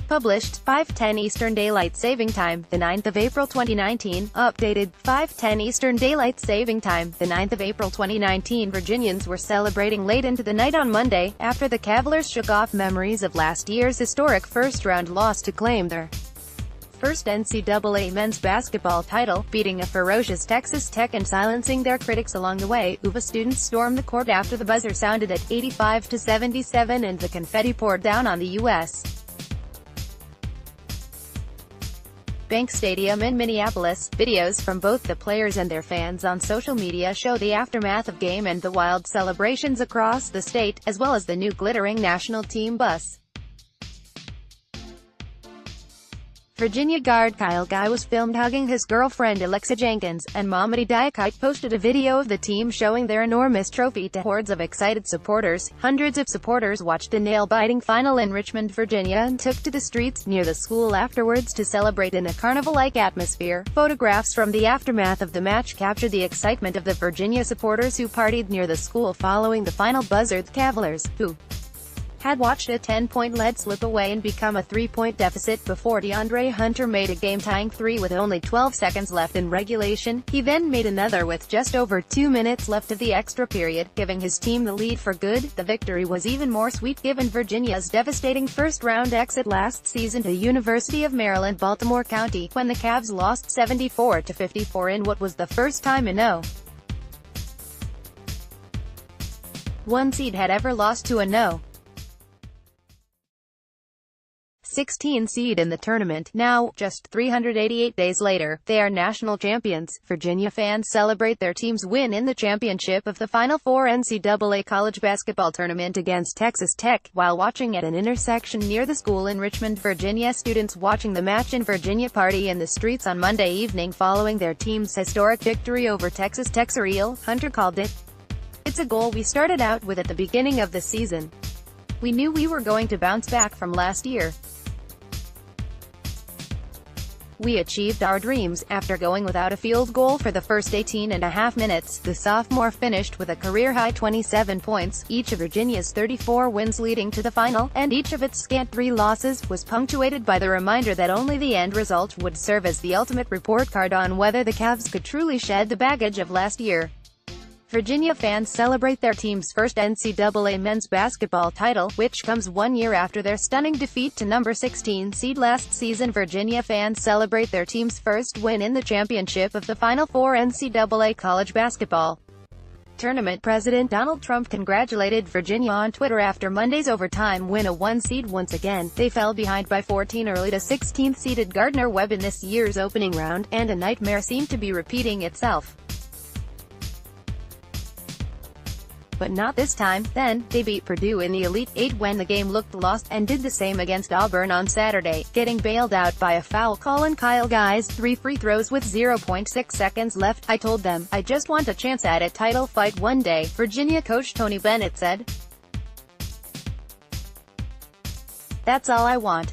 Published, 5:10 Eastern Daylight Saving Time, the 9th of April 2019. Updated, 5:10 Eastern Daylight Saving Time, the 9th of April 2019. Virginians were celebrating late into the night on Monday, after the Cavaliers shook off memories of last year's historic first-round loss to claim their first NCAA men's basketball title, beating a ferocious Texas Tech and silencing their critics along the way. UVA students stormed the court after the buzzer sounded at 85-77 and the confetti poured down on the U.S. Bank Stadium in Minneapolis. Videos from both the players and their fans on social media show the aftermath of game and the wild celebrations across the state, as well as the new glittering national team bus. Virginia guard Kyle Guy was filmed hugging his girlfriend Alexa Jenkins, and Mamadi Diakite posted a video of the team showing their enormous trophy to hordes of excited supporters. Hundreds of supporters watched the nail-biting final in Richmond, Virginia, and took to the streets near the school afterwards to celebrate in a carnival-like atmosphere. Photographs from the aftermath of the match captured the excitement of the Virginia supporters who partied near the school following the final buzzer. The Cavaliers, who had watched a 10-point lead slip away and become a 3-point deficit before DeAndre Hunter made a game-tying three with only 12 seconds left in regulation. He then made another with just over 2 minutes left of the extra period, giving his team the lead for good. The victory was even more sweet given Virginia's devastating first-round exit last season to University of Maryland, Baltimore County, when the Cavs lost 74-54 in what was the first time a No.1 seed had ever lost to a No. 16 seed in the tournament. Now, just 388 days later, they are national champions. Virginia fans celebrate their team's win in the championship of the Final Four NCAA college basketball tournament against Texas Tech, while watching at an intersection near the school in Richmond, Virginia. Students watching the match in Virginia party in the streets on Monday evening following their team's historic victory over Texas Tech. Surreal, Hunter called it. It's a goal we started out with at the beginning of the season. We knew we were going to bounce back from last year. We achieved our dreams. After going without a field goal for the first 18.5 minutes, the sophomore finished with a career-high 27 points. Each of Virginia's 34 wins leading to the final, and each of its scant 3 losses, was punctuated by the reminder that only the end result would serve as the ultimate report card on whether the Cavs could truly shed the baggage of last year. Virginia fans celebrate their team's first NCAA men's basketball title, which comes 1 year after their stunning defeat to number 16 seed last season. Virginia fans celebrate their team's first win in the championship of the Final Four NCAA college basketball tournament. President Donald Trump congratulated Virginia on Twitter after Monday's overtime win. A 1 seed once again, they fell behind by 14 early to 16th-seeded Gardner-Webb in this year's opening round, and a nightmare seemed to be repeating itself. But not this time. Then, they beat Purdue in the Elite Eight when the game looked lost, and did the same against Auburn on Saturday, getting bailed out by a foul call on Kyle Guy's 3 free throws with 0.6 seconds left. I told them, I just want a chance at a title fight one day, Virginia coach Tony Bennett said. That's all I want.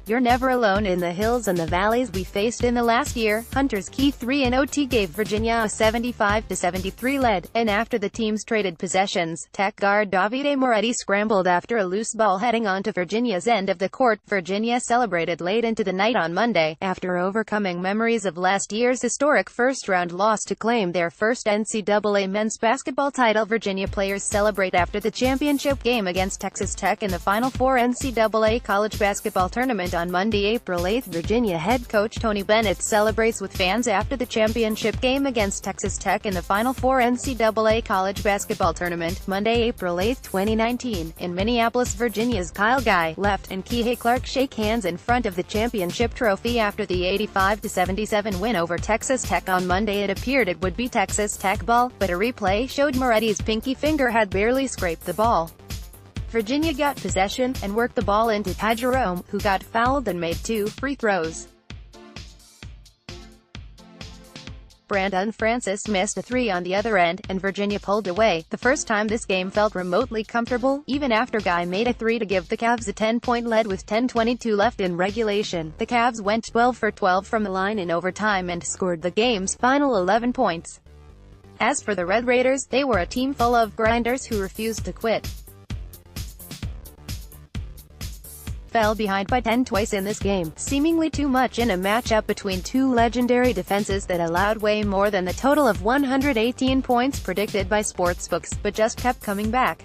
You're never alone in the hills and the valleys we faced in the last year. Hunter's key 3 in OT gave Virginia a 75-73 lead, and after the teams traded possessions, Tech guard Davide Moretti scrambled after a loose ball heading onto Virginia's end of the court. Virginia celebrated late into the night on Monday, after overcoming memories of last year's historic first-round loss to claim their first NCAA men's basketball title. Virginia players celebrate after the championship game against Texas Tech in the Final Four NCAA college basketball tournament on Monday, April 8. Virginia head coach Tony Bennett celebrates with fans after the championship game against Texas Tech in the Final Four NCAA college basketball tournament, Monday, April 8, 2019. In Minneapolis, Virginia's Kyle Guy, left, and Kihei Clark shake hands in front of the championship trophy after the 85-77 win over Texas Tech on Monday. It appeared it would be Texas Tech ball, but a replay showed Moretti's pinky finger had barely scraped the ball. Virginia got possession, and worked the ball into Ty Jerome, who got fouled and made 2 free throws. Brandon Francis missed a 3 on the other end, and Virginia pulled away, the first time this game felt remotely comfortable, even after Guy made a 3 to give the Cavs a 10-point lead with 10:22 left in regulation. The Cavs went 12 for 12 from the line in overtime and scored the game's final 11 points. As for the Red Raiders, they were a team full of grinders who refused to quit. fell behind by 10 twice in this game, seemingly too much in a matchup between two legendary defenses that allowed way more than the total of 118 points predicted by sportsbooks, but just kept coming back.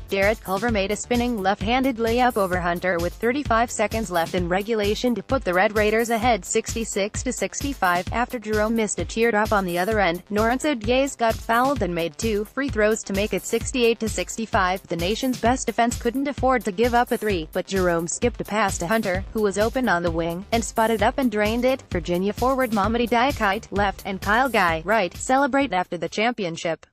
Jarrett Culver made a spinning left-handed layup over Hunter with 35 seconds left in regulation to put the Red Raiders ahead 66-65. After Jerome missed a teardrop on the other end, Lorenzo Diaz got fouled and made two free throws to make it 68-65. The nation's best defense couldn't afford to give up a three, but Jerome skipped a pass to Hunter, who was open on the wing, and spotted up and drained it. Virginia forward Mamadi Diakite, left, and Kyle Guy, right, celebrate after the championship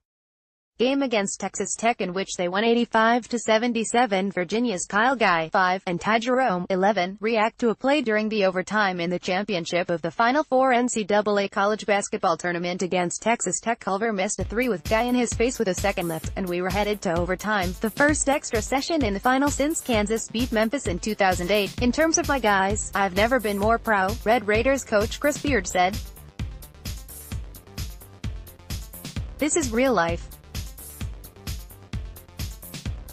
game against Texas Tech, in which they won 85-77. Virginia's Kyle Guy, 5, and Ty Jerome, 11, react to a play during the overtime in the championship of the Final Four NCAA college basketball tournament against Texas Tech. Culver missed a three with Guy in his face with a second left, and we were headed to overtime, the first extra session in the final since Kansas beat Memphis in 2008. In terms of my guys, I've never been more proud, Red Raiders coach Chris Beard said. This is real life.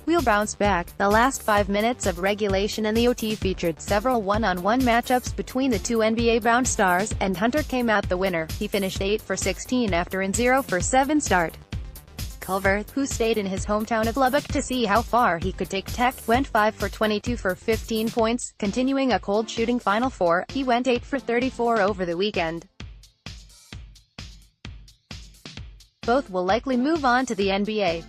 We'll bounce back. The last 5 minutes of regulation and the OT featured several one-on-one matchups between the two NBA-bound stars, and Hunter came out the winner. He finished 8 for 16 after a 0 for 7 start. Culver, who stayed in his hometown of Lubbock to see how far he could take Tech, went 5 for 22 for 15 points, continuing a cold shooting Final Four. He went 8 for 34 over the weekend. Both will likely move on to the NBA.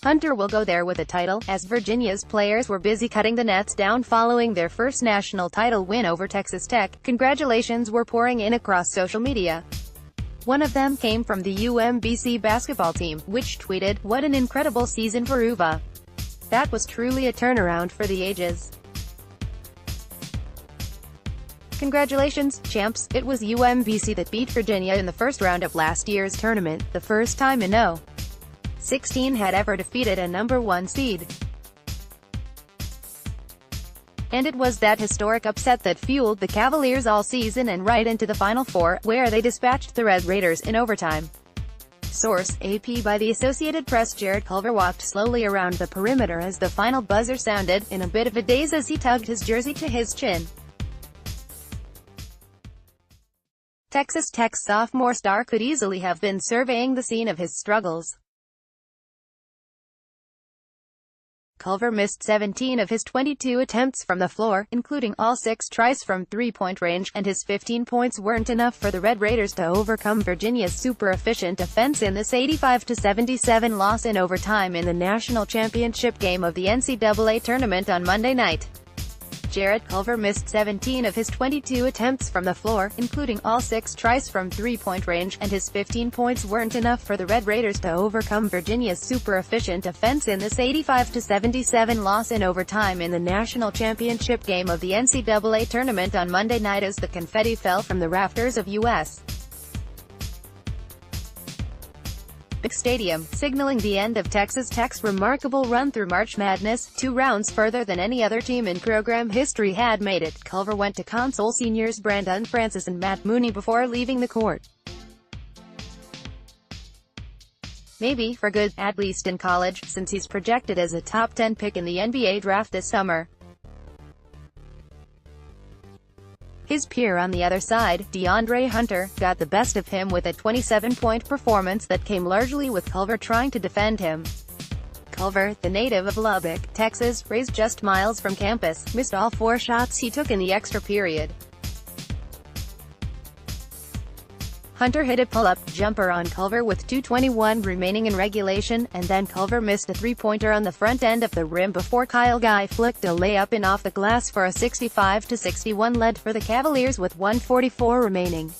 Hunter will go there with a title, as Virginia's players were busy cutting the nets down following their first national title win over Texas Tech. Congratulations were pouring in across social media. One of them came from the UMBC basketball team, which tweeted, "What an incredible season for UVA. That was truly a turnaround for the ages. Congratulations, champs. It was UMBC that beat Virginia in the first round of last year's tournament, the first time in 16 had ever defeated a number 1 seed. And it was that historic upset that fueled the Cavaliers all season and right into the Final Four, where they dispatched the Red Raiders in overtime." Source: AP. By the Associated Press. Jarrett Culver walked slowly around the perimeter as the final buzzer sounded, in a bit of a daze as he tugged his jersey to his chin. Texas Tech's sophomore star could easily have been surveying the scene of his struggles. Culver missed 17 of his 22 attempts from the floor, including all 6 tries from three-point range, and his 15 points weren't enough for the Red Raiders to overcome Virginia's super-efficient offense in this 85-77 loss in overtime in the national championship game of the NCAA tournament on Monday night. Jarrett Culver missed 17 of his 22 attempts from the floor, including all 6 tries from three-point range, and his 15 points weren't enough for the Red Raiders to overcome Virginia's super-efficient offense in this 85-77 loss in overtime in the national championship game of the NCAA tournament on Monday night as the confetti fell from the rafters of U.S. Stadium, signaling the end of Texas Tech's remarkable run through March Madness. 2 rounds further than any other team in program history had made it. Culver went to console seniors Brandon Francis and Matt Mooney before leaving the court. Maybe for good, at least in college, since he's projected as a top 10 pick in the NBA draft this summer. His peer on the other side, DeAndre Hunter, got the best of him with a 27-point performance that came largely with Culver trying to defend him. Culver, the native of Lubbock, Texas, raised just miles from campus, missed all 4 shots he took in the extra period. Hunter hit a pull-up jumper on Culver with 2:21 remaining in regulation, and then Culver missed a three-pointer on the front end of the rim before Kyle Guy flicked a layup in off the glass for a 65-61 lead for the Cavaliers with 1:44 remaining.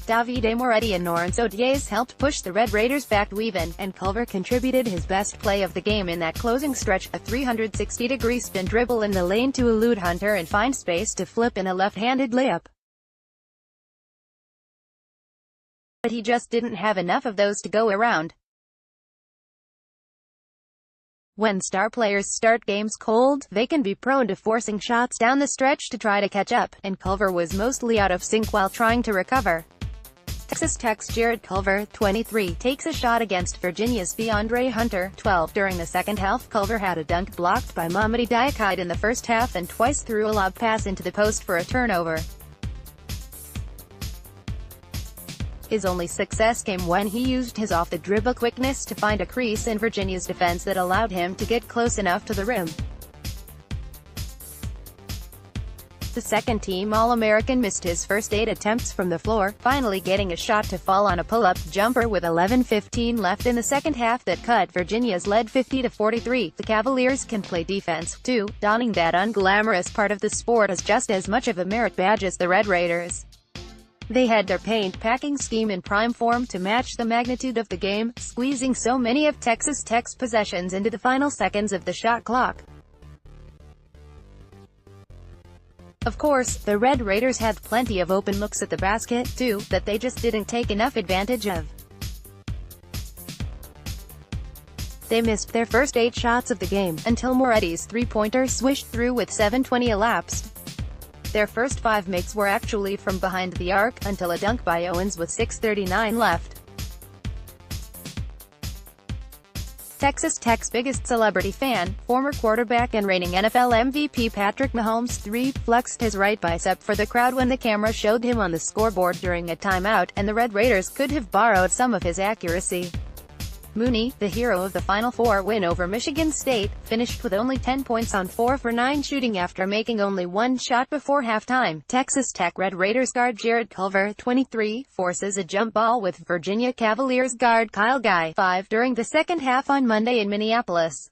Davide Moretti and Lorenzo Diaz helped push the Red Raiders back to even, and Culver contributed his best play of the game in that closing stretch, a 360-degree spin dribble in the lane to elude Hunter and find space to flip in a left-handed layup. But he just didn't have enough of those to go around. When star players start games cold, they can be prone to forcing shots down the stretch to try to catch up, and Culver was mostly out of sync while trying to recover. Texas Tech's Jared Culver, 23, takes a shot against Virginia's DeAndre Hunter, 12. During the second half, Culver had a dunk blocked by Mamadi Diakite in the first half and twice threw a lob pass into the post for a turnover. His only success came when he used his off-the-dribble quickness to find a crease in Virginia's defense that allowed him to get close enough to the rim. The second-team All-American missed his first 8 attempts from the floor, finally getting a shot to fall on a pull-up jumper with 11:15 left in the second half that cut Virginia's lead 50-43. The Cavaliers can play defense, too, donning that unglamorous part of the sport as just as much of a merit badge as the Red Raiders. They had their paint-packing scheme in prime form to match the magnitude of the game, squeezing so many of Texas Tech's possessions into the final seconds of the shot clock. Of course, the Red Raiders had plenty of open looks at the basket, too, that they just didn't take enough advantage of. They missed their first 8 shots of the game, until Moretti's three-pointer swished through with 7:20 elapsed. Their first 5 makes were actually from behind the arc, until a dunk by Owens with 6:39 left. Texas Tech's biggest celebrity fan, former quarterback and reigning NFL MVP Patrick Mahomes flexed his right bicep for the crowd when the camera showed him on the scoreboard during a timeout, and the Red Raiders could have borrowed some of his accuracy. Mooney, the hero of the Final Four win over Michigan State, finished with only 10 points on 4 for 9 shooting after making only 1 shot before halftime. Texas Tech Red Raiders guard Jared Culver, 23, forces a jump ball with Virginia Cavaliers guard Kyle Guy, 5, during the second half on Monday in Minneapolis.